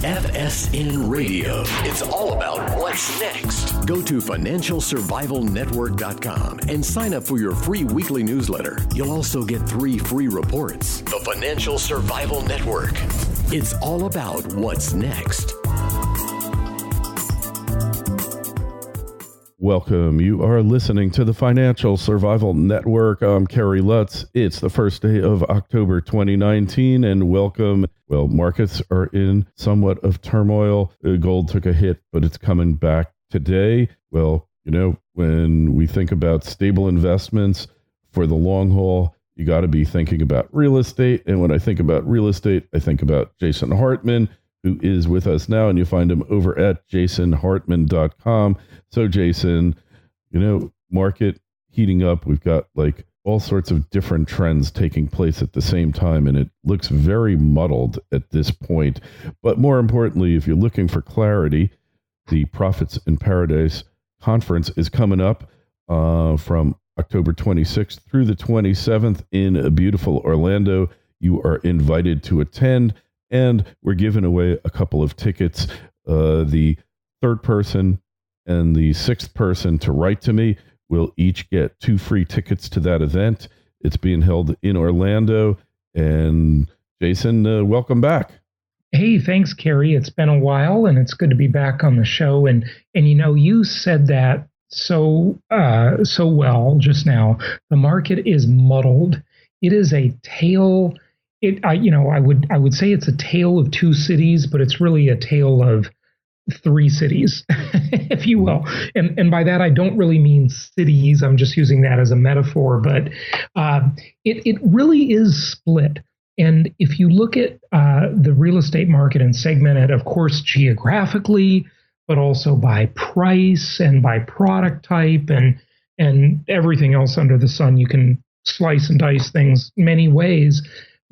FSN Radio. It's all about what's next. Go to financialsurvivalnetwork.com and sign up for your free weekly newsletter. You'll also get 3 free reports. The Financial Survival Network. It's all about what's next. Welcome. You are listening to the Financial Survival Network. I'm Kerry Lutz. It's the first day of October 2019, and welcome. Well, markets are in somewhat of turmoil. Gold took a hit, but it's coming back today. Well, you know, when we think about stable investments for the long haul, you got to be thinking about real estate. And when I think about real estate, I think about Jason Hartman, who is with us now, and you find him over at jasonhartman.com. So Jason, you know, market heating up. We've got like all sorts of different trends taking place at the same time, and it looks very muddled at this point. But more importantly, if you're looking for clarity, the Profits in Paradise conference is coming up from October 26th through the 27th in beautiful Orlando. You are invited to attend. And we're giving away a couple of tickets. The third person and the sixth person to write to me will each get 2 free tickets to that event. It's being held in Orlando. And Jason, welcome back. Hey, thanks, Kerry. It's been a while, and it's good to be back on the show. And you know, you said that so well just now. The market is muddled. It is a tale. I would say it's a tale of 2 cities, but it's really a tale of 3 cities, if you will. And by that, I don't really mean cities. I'm just using that as a metaphor. But it really is split. And if you look at the real estate market and segment it, of course, geographically, but also by price and by product type and everything else under the sun, you can slice and dice things many ways.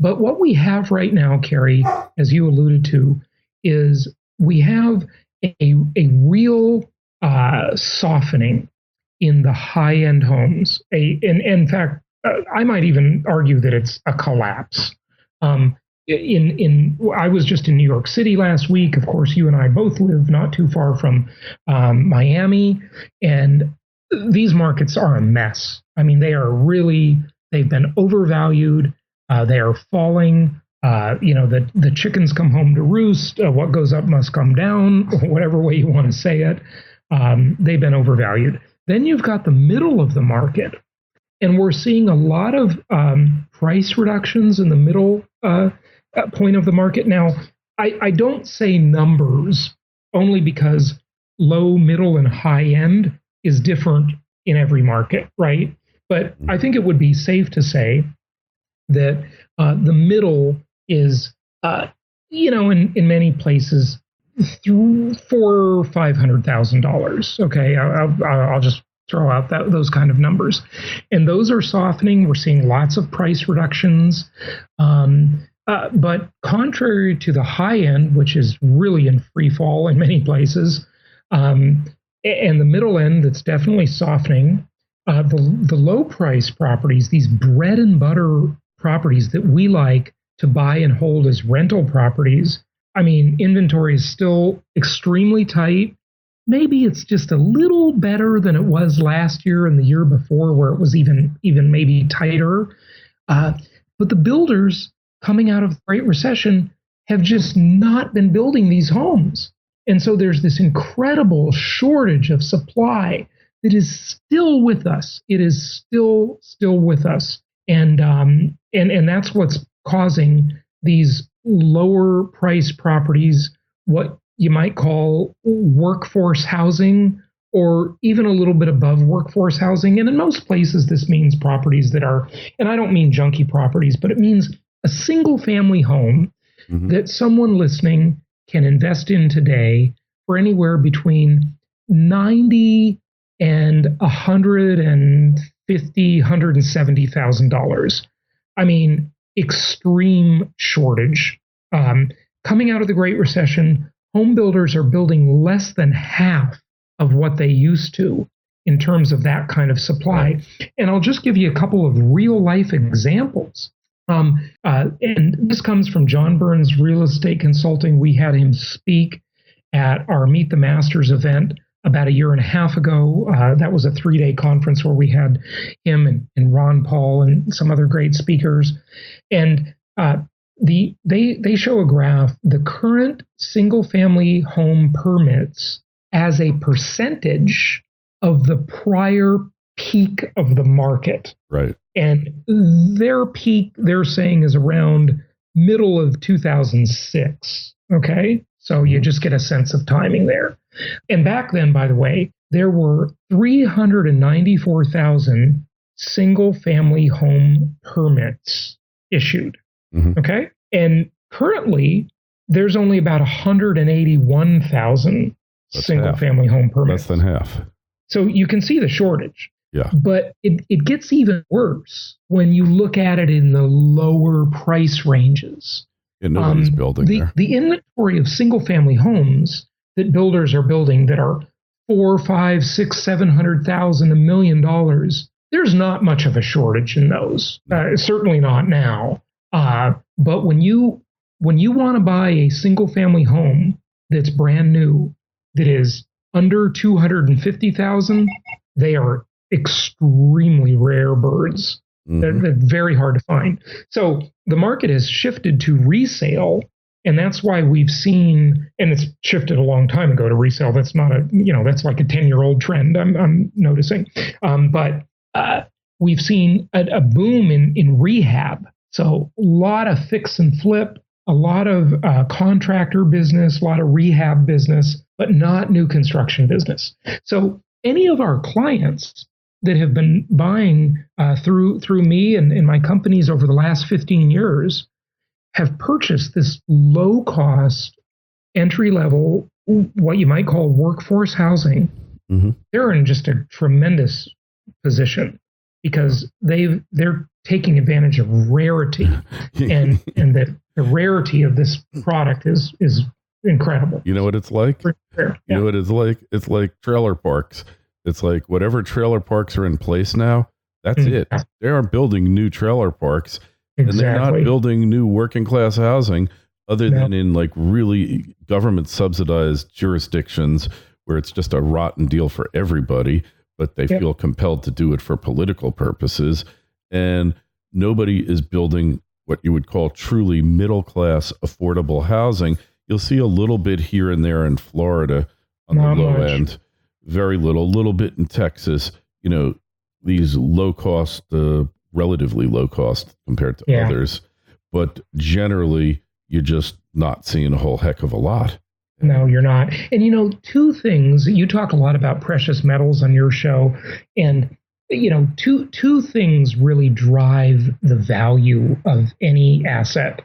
But what we have right now, Kerry, as you alluded to, is we have a real softening in the high-end homes. In fact, I might even argue that it's a collapse. I was just in New York City last week. Of course, you and I both live not too far from Miami, and these markets are a mess. I mean, they've been overvalued. They are falling. The chickens come home to roost. What goes up must come down, whatever way you want to say it. They've been overvalued. Then you've got the middle of the market, and we're seeing a lot of price reductions in the middle point of the market. Now, I don't say numbers only because low, middle, and high end is different in every market, right? But I think it would be safe to say that the middle is, in many places, $400,000 or $500,000. Okay, I'll just throw out those kind of numbers, and those are softening. We're seeing lots of price reductions, but contrary to the high end, which is really in free fall in many places, and the middle end that's definitely softening. The low price properties, these bread and butter properties that we like to buy and hold as rental properties, I mean, inventory is still extremely tight. Maybe it's just a little better than it was last year and the year before, where it was even maybe tighter. But the builders coming out of the Great Recession have just not been building these homes. And so there's this incredible shortage of supply that is still with us. It is still with us. And that's what's causing these lower price properties, what you might call workforce housing, or even a little bit above workforce housing. And in most places, this means properties that are, and I don't mean junky properties, but it means a single family home that someone listening can invest in today for anywhere between $90,000 and $150,000, $170,000. I mean, extreme shortage. Coming out of the Great Recession, home builders are building less than half of what they used to in terms of that kind of supply. And I'll just give you a couple of real life examples. And this comes from John Burns Real Estate Consulting. We had him speak at our Meet the Masters event about a year and a half ago. That was a 3-day conference where we had him and Ron Paul and some other great speakers. And they show a graph, the current single-family home permits as a percentage of the prior peak of the market. Right. And their peak, they're saying, is around middle of 2006. Okay? So you just get a sense of timing there. And back then, by the way, there were 394,000 single-family home permits issued. Mm-hmm. Okay? And currently, there's only about 181,000 single-family home permits. Less than half. So you can see the shortage. Yeah. But it gets even worse when you look at it in the lower price ranges. Yeah, nobody's building there. The inventory of single-family homes that builders are building that are $400,000, $500,000, $600,000, $700,000, $1 million, there's not much of a shortage in those. Certainly not now. But when you want to buy a single-family home that's brand new, that is under $250,000, they are extremely rare birds. Mm-hmm. They're very hard to find. So the market has shifted to resale, and that's why we've seen, and it's shifted a long time ago to resale. That's not that's like a 10-year-old trend I'm noticing. But we've seen a boom in rehab. So a lot of fix and flip, a lot of contractor business, a lot of rehab business, but not new construction business. So any of our clients that have been buying through me and my companies over the last 15 years have purchased this low-cost, entry-level, what you might call workforce housing. Mm-hmm. They're in just a tremendous position because they're taking advantage of rarity, and the rarity of this product is incredible. You know what it's like? You know what it's like? It's like trailer parks. It's like whatever trailer parks are in place now, that's it. They aren't building new trailer parks. Exactly. And they're not building new working class housing other than in like really government subsidized jurisdictions where it's just a rotten deal for everybody, but they feel compelled to do it for political purposes. And nobody is building what you would call truly middle class affordable housing. You'll see a little bit here and there in Florida on the low end. Very little bit in Texas, these low cost, relatively low cost compared to others. But generally, you're just not seeing a whole heck of a lot. No, you're not. And, two things, you talk a lot about precious metals on your show. And, two things really drive the value of any asset.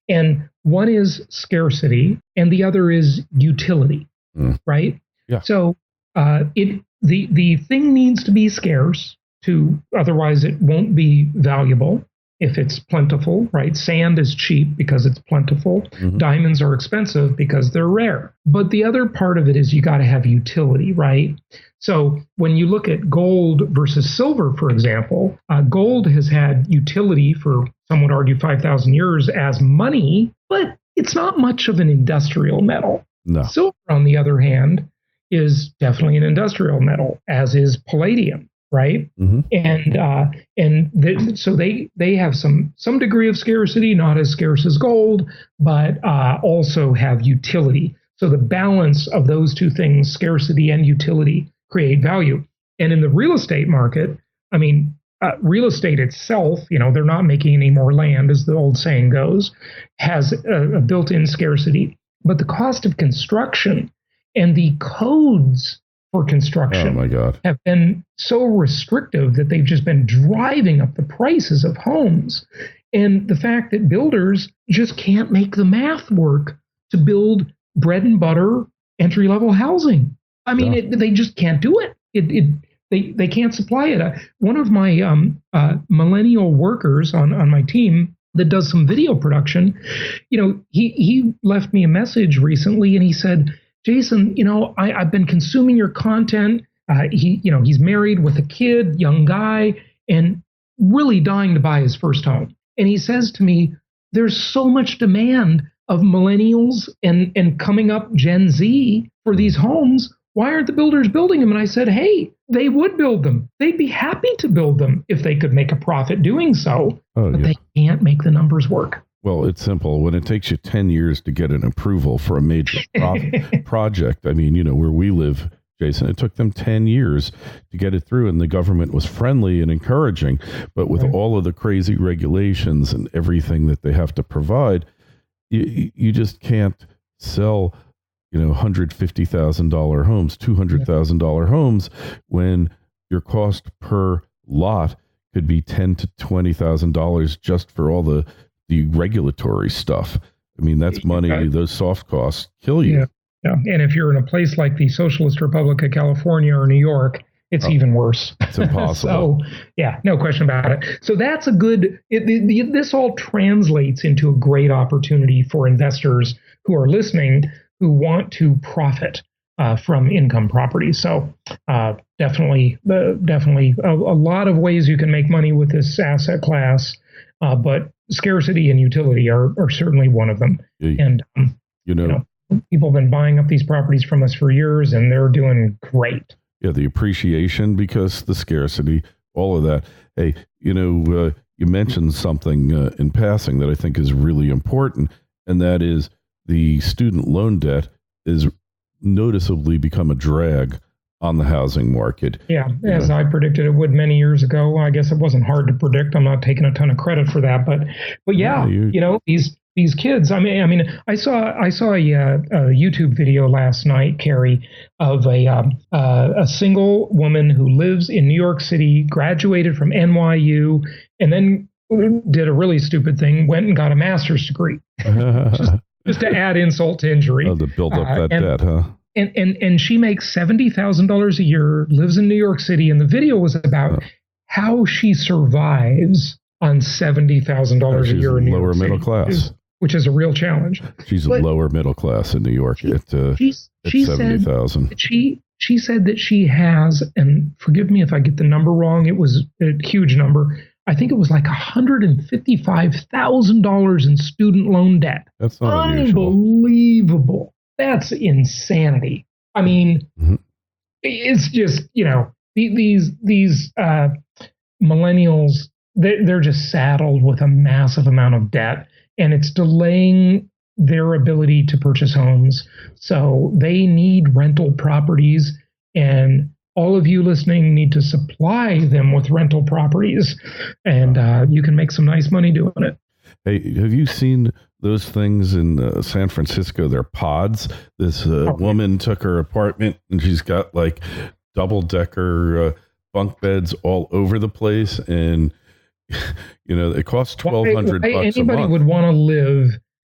And one is scarcity and the other is utility, right? Yeah. So, the thing needs to be scarce otherwise it won't be valuable if it's plentiful, right? Sand is cheap because it's plentiful. Mm-hmm. Diamonds are expensive because they're rare. But the other part of it is you got to have utility, right? So when you look at gold versus silver, for example, gold has had utility for, some would argue, 5,000 years as money, but it's not much of an industrial metal. No. Silver, on the other hand, is definitely an industrial metal, as is palladium, right? Mm-hmm. So they have some degree of scarcity, not as scarce as gold, but also have utility. So the balance of those two things, scarcity and utility, create value. And in the real estate market, real estate itself, they're not making any more land, as the old saying goes, has a built-in scarcity. But the cost of construction and the codes for construction have been so restrictive that they've just been driving up the prices of homes. And the fact that builders just can't make the math work to build bread and butter entry-level housing. They just can't do it. They can't supply it. One of my millennial workers on my team that does some video production, he left me a message recently and he said, Jason, I've been consuming your content. He's married with a kid, young guy, and really dying to buy his first home. And he says to me, there's so much demand of millennials and coming up Gen Z for these homes. Why aren't the builders building them? And I said, hey, they would build them. They'd be happy to build them if they could make a profit doing so. But they can't make the numbers work. Well, it's simple. When it takes you 10 years to get an approval for a major project, I mean, where we live, Jason, it took them 10 years to get it through, and the government was friendly and encouraging. But with all of the crazy regulations and everything that they have to provide, you just can't sell, $150,000 homes, $200,000 homes when your cost per lot could be $10,000 to $20,000 just for all the regulatory stuff. I mean, that's money. Those soft costs kill you. Yeah. And if you're in a place like the Socialist Republic of California or New York, it's even worse. It's impossible. So, yeah, no question about it. So that's a good, this all translates into a great opportunity for investors who are listening, who want to profit from income properties. So definitely a lot of ways you can make money with this asset class, but scarcity and utility are certainly one of them. And, people have been buying up these properties from us for years, and they're doing great. Yeah, the appreciation because the scarcity, all of that. Hey, you mentioned something in passing that I think is really important, and that is the student loan debt is noticeably become a drag on the housing market. Yeah, as I predicted it would many years ago. I guess it wasn't hard to predict. I'm not taking a ton of credit for that, but these kids. I mean, I saw a YouTube video last night, Kerry, of a single woman who lives in New York City, graduated from NYU, and then did a really stupid thing, went and got a master's degree, just to add insult to injury. To build up that debt, huh? And she makes $70,000 a year, lives in New York City, and the video was about how she survives on $70,000 a year in New York City. Lower middle class. Which is a real challenge. She's lower middle class in New York at 70,000. She said that she has, and forgive me if I get the number wrong, it was a huge number. I think it was like $155,000 in student loan debt. That's not unbelievable. That's insanity. I mean, it's just, these millennials, they're just saddled with a massive amount of debt. And it's delaying their ability to purchase homes. So they need rental properties, and all of you listening need to supply them with rental properties, and you can make some nice money doing it. Hey, have you seen those things in San Francisco? They're pods. This woman took her apartment, and she's got like double-decker bunk beds all over the place, and it costs $1,200 bucks a month. Anybody would want to live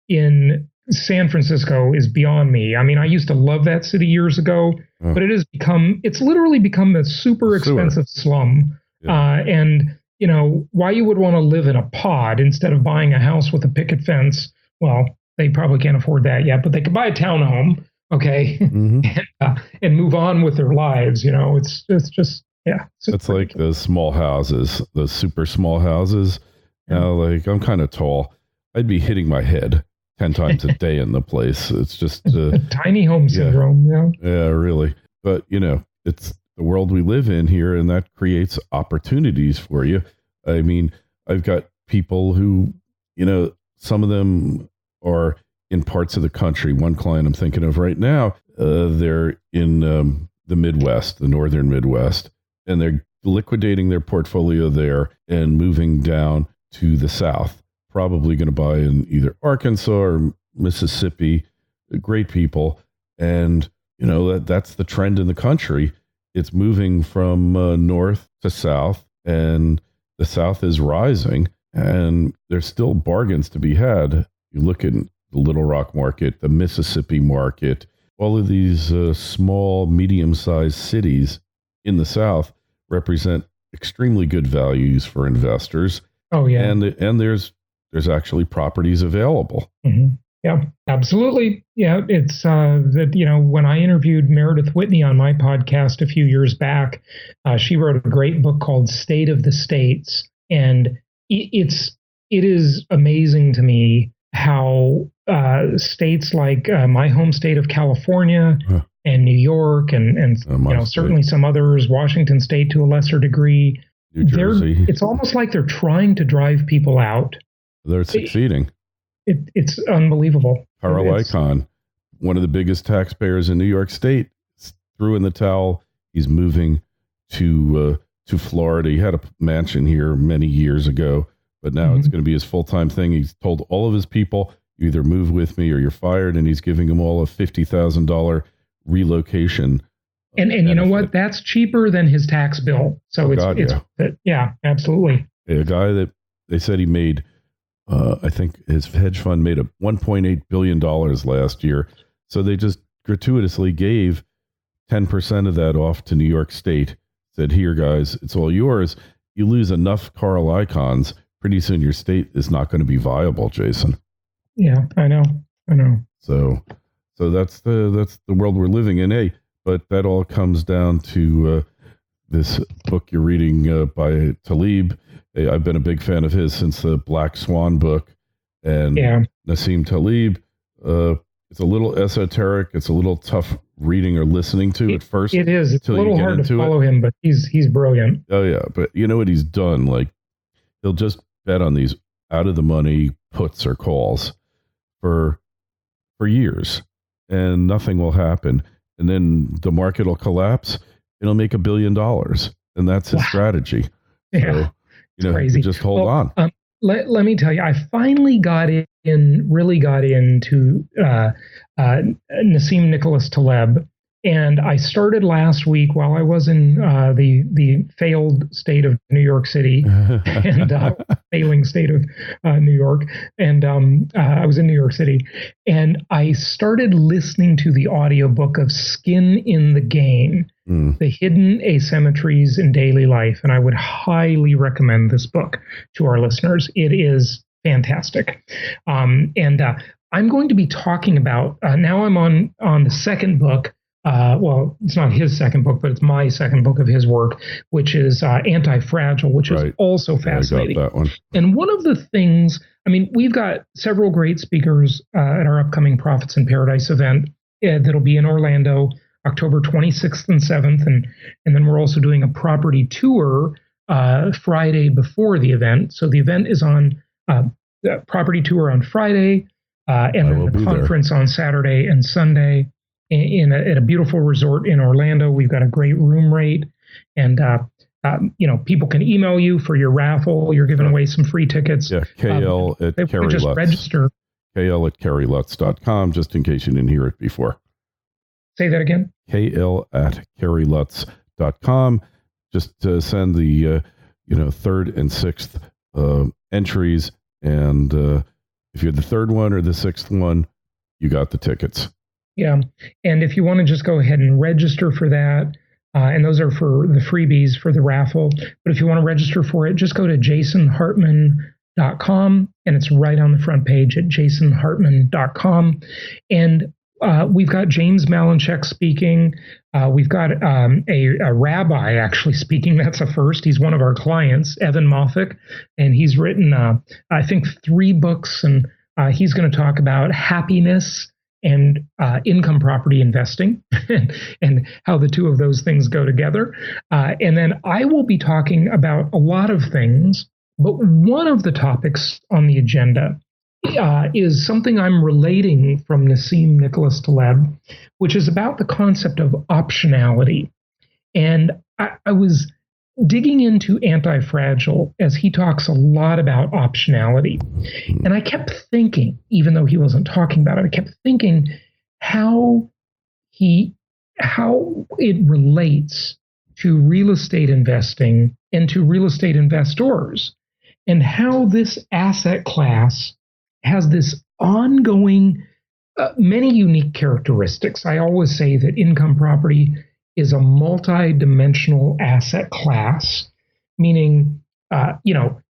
in San Francisco is beyond me. I mean, I used to love that city years ago, but it's literally become a super expensive slum. Yeah. And why you would want to live in a pod instead of buying a house with a picket fence? Well, they probably can't afford that yet, but they could buy a townhome, okay, and move on with their lives. It's just. Yeah. It's like those small houses, those super small houses. Like I'm kind of tall. I'd be hitting my head 10 times a day in the place. It's just tiny home syndrome. Yeah, really. But it's the world we live in here, and that creates opportunities for you. I mean, I've got people who, some of them are in parts of the country. One client I'm thinking of right now, they're in the Midwest, the northern Midwest. And they're liquidating their portfolio there and moving down to the South, probably going to buy in either Arkansas or Mississippi. Great people. And, that's the trend in the country. It's moving from north to south, and the South is rising, and there's still bargains to be had. You look at the Little Rock market, the Mississippi market, all of these small, medium-sized cities in the South represent extremely good values for investors. Oh yeah, and there's actually properties available. Mm-hmm. Yeah, absolutely. Yeah, it's that when I interviewed Meredith Whitney on my podcast a few years back, she wrote a great book called State of the States, and it's it is amazing to me how states like my home state of California and New York and certainly some others, Washington State to a lesser degree, New Jersey. It's almost like they're trying to drive people out. They're succeeding. It's unbelievable. Carl Icahn, one of the biggest taxpayers in New York State, threw in the towel. He's moving to Florida. He had a mansion here many years ago, but now it's going to be his full-time thing. He's told all of his people, you either move with me or you're fired, and he's giving them all a $50,000 relocation. And you know what? That's cheaper than his tax bill. So yeah, absolutely. A guy that they said he made, I think his hedge fund made $1.8 billion last year. So they just gratuitously gave 10% of that off to New York State. Said, here, guys, it's all yours. You lose enough Carl Icahns, pretty soon your state is not going to be viable, Jason. Yeah, I know. So that's the world we're living in. Hey, but that all comes down to this book you're reading by Taleb. Hey, I've been a big fan of his since the Black Swan book. And Nassim Taleb, it's a little esoteric. It's a little tough reading or listening to at first. It is. It's a little hard to follow him, but he's brilliant. Oh, yeah. But you know what he's done? Like, he'll just bet on these out-of-the-money puts or calls for years, and nothing will happen. And then the market will collapse. It'll make $1 billion, and that's his strategy. Yeah, so, crazy. Just hold on. Let me tell you, I finally really got into Nassim Nicholas Taleb, and I started last week while I was in the failed state of New York City and failing state of New York, and I was in New York City, and I started listening to the audiobook of Skin in the Game, The Hidden Asymmetries in Daily Life, and I would highly recommend this book to our listeners. It is fantastic. And I'm going to be talking about, now I'm on the second book. Well, it's not his second book, but it's my second book of his work, which is Anti-Fragile, which is also fascinating. I got that one. And one of the things, we've got several great speakers at our upcoming Profits in Paradise event that'll be in Orlando, October 26th and 7th. And then we're also doing a property tour Friday before the event. So the event is on the property tour on Friday, and then the conference on Saturday and Sunday at a beautiful resort in Orlando. We've got a great room rate, and people can email you for your raffle. You're giving away some free tickets. Yeah, KL at Kerry Lutz. Just register. KL at KerryLutz.com, just in case you didn't hear it before. Say that again. KL at KerryLutz.com. Just send the third and sixth entries, and if you're the third one or the sixth one, you got the tickets. Yeah, and if you want to just go ahead and register for that, and those are for the freebies for the raffle, but if you want to register for it, just go to jasonhartman.com, and it's right on the front page at jasonhartman.com. And we've got James Malinchek speaking. We've got a rabbi actually speaking. That's a first. He's one of our clients, Evan Moffick, and he's written, I think, 3 books, and he's going to talk about happiness and income property investing and how the two of those things go together. And then I will be talking about a lot of things, but one of the topics on the agenda is something I'm relating from Nassim Nicholas Taleb, which is about the concept of optionality. And I was digging into Anti-Fragile as he talks a lot about optionality. And I kept thinking, even though he wasn't talking about it, I kept thinking how it relates to real estate investing and to real estate investors, and how this asset class has this ongoing, many unique characteristics. I always say that income property is a multi-dimensional asset class, meaning,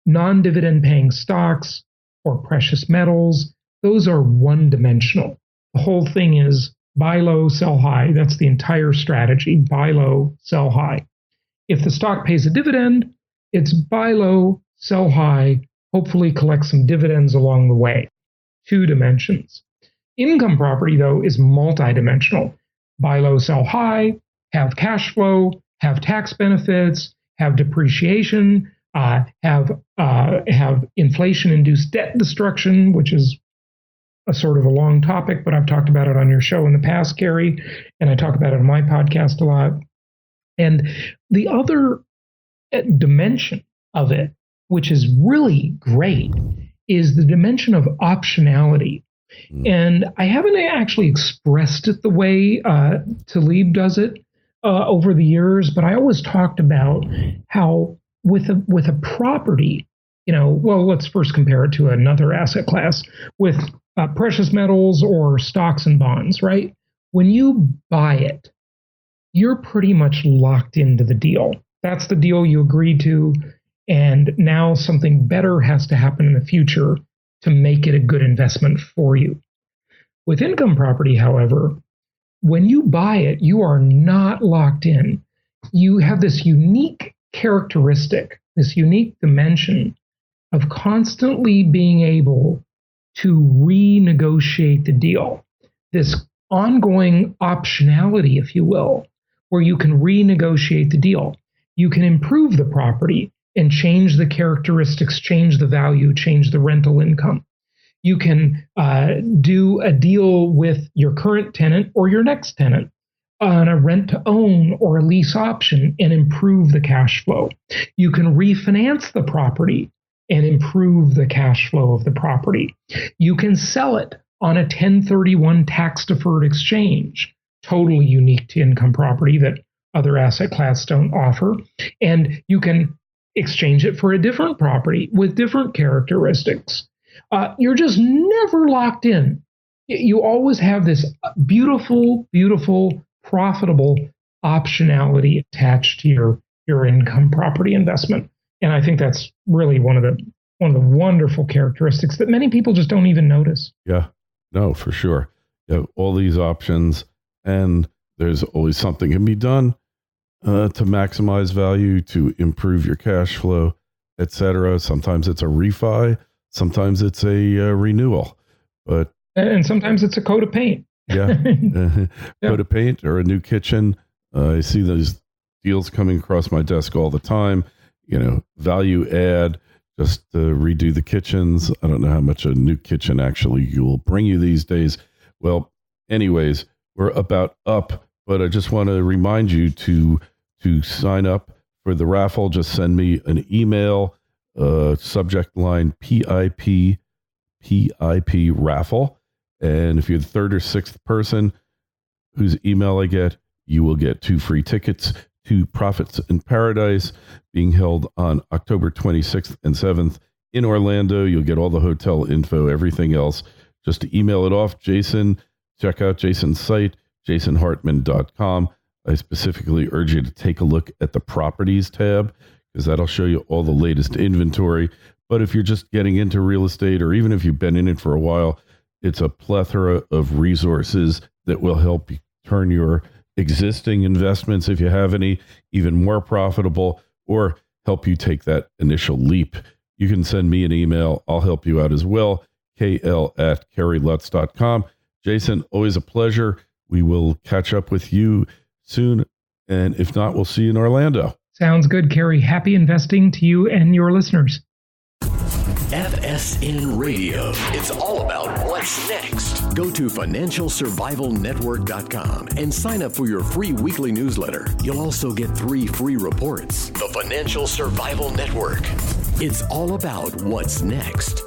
non-dividend paying stocks or precious metals. Those are one-dimensional. The whole thing is buy low, sell high. That's the entire strategy. Buy low, sell high. If the stock pays a dividend, it's buy low, sell high, hopefully collect some dividends along the way. 2 dimensions. Income property, though, is multidimensional. Buy low, sell high, have cash flow, have tax benefits, have depreciation, have inflation-induced debt destruction, which is a sort of a long topic, but I've talked about it on your show in the past, Kerry, and I talk about it on my podcast a lot. And the other dimension of it, which is really great, is the dimension of optionality. And I haven't actually expressed it the way Taleb does it over the years, but I always talked about how with a property, well, let's first compare it to another asset class with precious metals or stocks and bonds, right? When you buy it, you're pretty much locked into the deal. That's the deal you agreed to, and now something better has to happen in the future to make it a good investment for you. With income property, however, when you buy it, you are not locked in. You have this unique characteristic, this unique dimension of constantly being able to renegotiate the deal. This ongoing optionality, if you will, where you can renegotiate the deal. You can improve the property and change the characteristics, change the value, change the rental income. You can do a deal with your current tenant or your next tenant on a rent-to-own or a lease option and improve the cash flow. You can refinance the property and improve the cash flow of the property. You can sell it on a 1031 tax-deferred exchange, totally unique to income property that other asset classes don't offer. And you can exchange it for a different property with different characteristics. You're just never locked in. You always have this beautiful, beautiful, profitable optionality attached to your income property investment. And I think that's really one of the wonderful characteristics that many people just don't even notice. Yeah, no, for sure. You have all these options, and there's always something can be done to maximize value, to improve your cash flow, etc. Sometimes it's a refi, sometimes it's a renewal, and sometimes it's a coat of paint. Yeah, coat of paint or a new kitchen. I see those deals coming across my desk all the time. Value add, just to redo the kitchens. I don't know how much a new kitchen actually will bring you these days. Well, anyways, we're about up, but I just want to remind you to sign up for the raffle. Just send me an email, subject line PIP raffle. And if you're the 3rd or 6th person whose email I get, you will get 2 free tickets to Profits in Paradise, being held on October 26th and 7th in Orlando. You'll get all the hotel info, everything else. Just to email it off, Jason. Check out Jason's site, jasonhartman.com. I specifically urge you to take a look at the properties tab, because that'll show you all the latest inventory. But if you're just getting into real estate, or even if you've been in it for a while, it's a plethora of resources that will help you turn your existing investments, if you have any, even more profitable, or help you take that initial leap. You can send me an email. I'll help you out as well. KL@kerrylutz.com. Jason, always a pleasure. We will catch up with you soon. And if not, we'll see you in Orlando. Sounds good, Kerry. Happy investing to you and your listeners. FSN Radio. It's all about what's next. Go to financialsurvivalnetwork.com and sign up for your free weekly newsletter. You'll also get 3 free reports. The Financial Survival Network. It's all about what's next.